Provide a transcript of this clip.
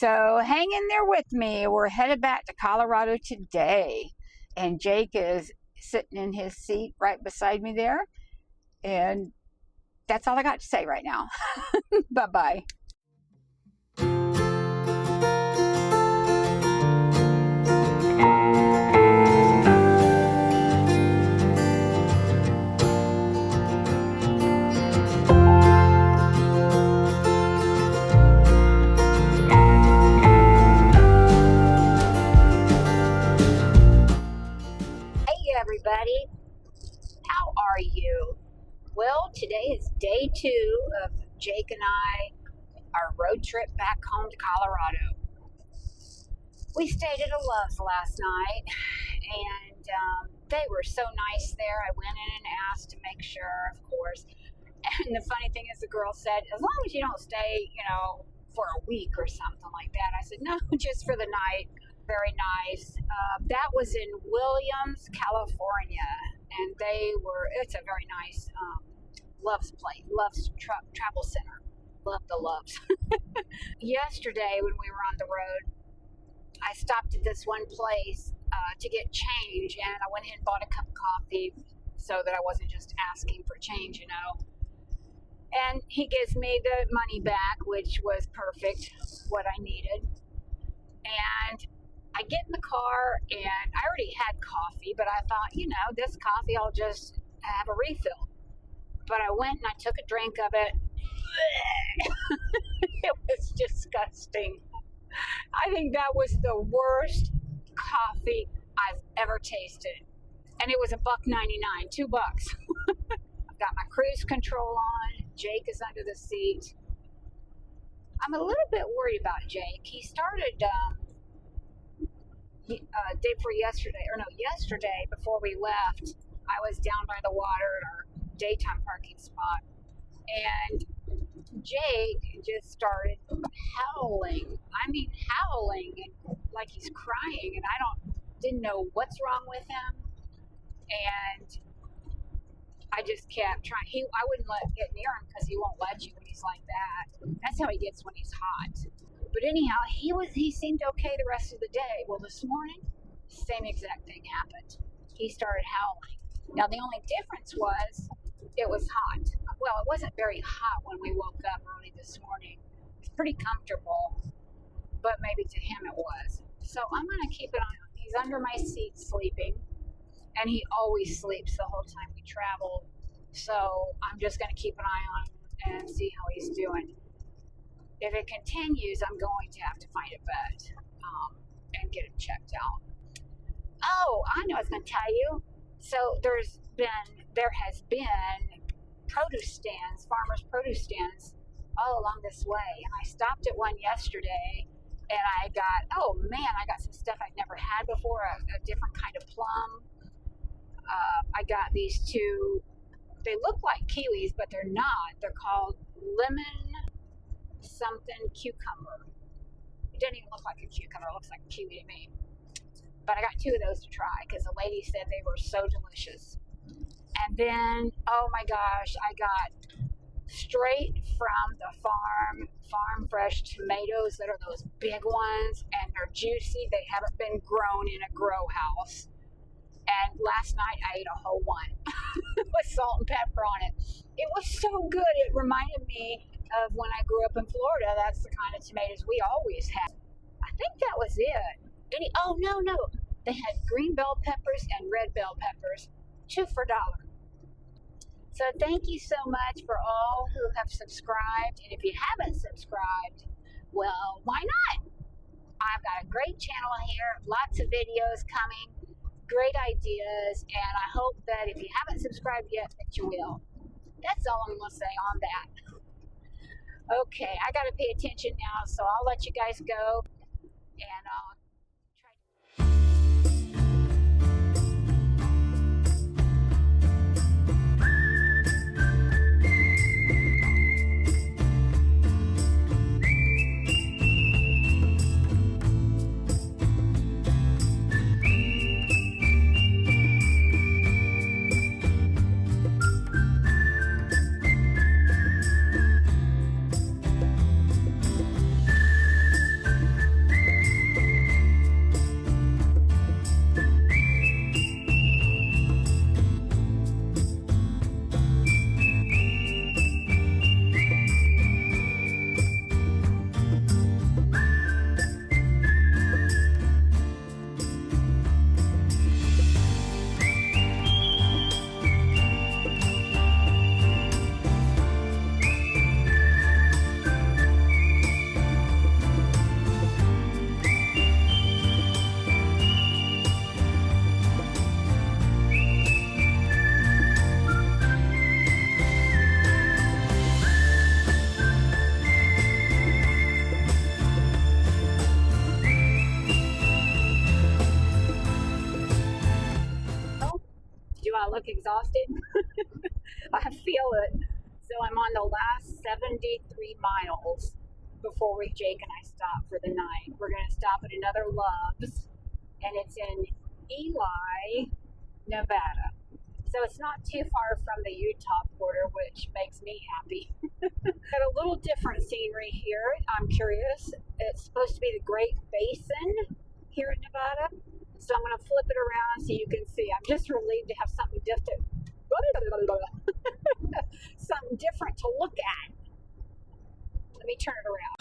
So hang in there with me. We're headed back to Colorado today. And Jake is sitting in his seat right beside me there. And that's all I got to say right now. Bye-bye. Everybody, how are you? Well, today is day 2 of Jake and our road trip back home to Colorado. We stayed at a Love's last night, and they were so nice there. I went in and asked to make sure, of course. And the funny thing is, the girl said, as long as you don't stay, for a week or something like that. I said, no, just for the night. Very nice. That was in Williams, California, and it's a very nice Love's place, Love's Travel Center. Love the Loves. Yesterday when we were on the road, I stopped at this one place to get change, and I went in and bought a cup of coffee so that I wasn't just asking for change, And he gives me the money back, which was perfect, what I needed. And I get in the car, and I already had coffee, but I thought, this coffee, I'll just have a refill. But I went and I took a drink of it. It was disgusting. I think that was the worst coffee I've ever tasted. And it was $1.99, $2. I've got my cruise control on. Jake is under the seat. I'm a little bit worried about Jake. He started day before yesterday before we left. I was down by the water at our daytime parking spot, and Jake just started howling. I mean, howling, and like he's crying, and I didn't know what's wrong with him. And I just kept trying. I wouldn't get near him because he won't let you when he's like that. That's how he gets when he's hot. But anyhow, he seemed okay the rest of the day. Well, this morning, same exact thing happened. He started howling. Now, the only difference was it was hot. Well, it wasn't very hot when we woke up early this morning. It was pretty comfortable, but maybe to him it was. So I'm going to keep an eye on him. He's under my seat sleeping, and he always sleeps the whole time we travel. So I'm just going to keep an eye on him and see how he's doing. If it continues, I'm going to have to find a vet and get him checked out. Oh, I know I was going to tell you. So there has been produce stands, farmers' produce stands all along this way. And I stopped at one yesterday, and I got some stuff I'd never had before, a different kind of plum. I got these 2, they look like kiwis, but they're not. They're called lemon something cucumber. It doesn't even look like a cucumber. It looks like a kiwi to me. But I got 2 of those to try because the lady said they were so delicious. And then, oh my gosh, I got straight from the farm fresh tomatoes that are those big ones, and they're juicy. They haven't been grown in a grow house. And last night I ate a whole one with salt and pepper on it. It was so good. It reminded me of when I grew up in Florida. That's the kind of tomatoes we always had. I think that was it. No. They had green bell peppers and red bell peppers, 2 for $1. So thank you so much for all who have subscribed. And if you haven't subscribed, well, why not? I've got a great channel here, lots of videos coming, great ideas, and I hope that if you haven't subscribed yet, that you will. That's all I'm going to say on that. Okay, I got to pay attention now, so I'll let you guys go, and I'll try look exhausted? I feel it. So I'm on the last 73 miles before Jake and I stop for the night. We're going to stop at another Love's, and it's in Ely, Nevada. So it's not too far from the Utah border, which makes me happy. Got a little different scenery here. I'm curious. It's supposed to be the Great Basin here in Nevada. So I'm going to flip it around so you can see. I'm just relieved to have something different. Something different to look at. Let me turn it around.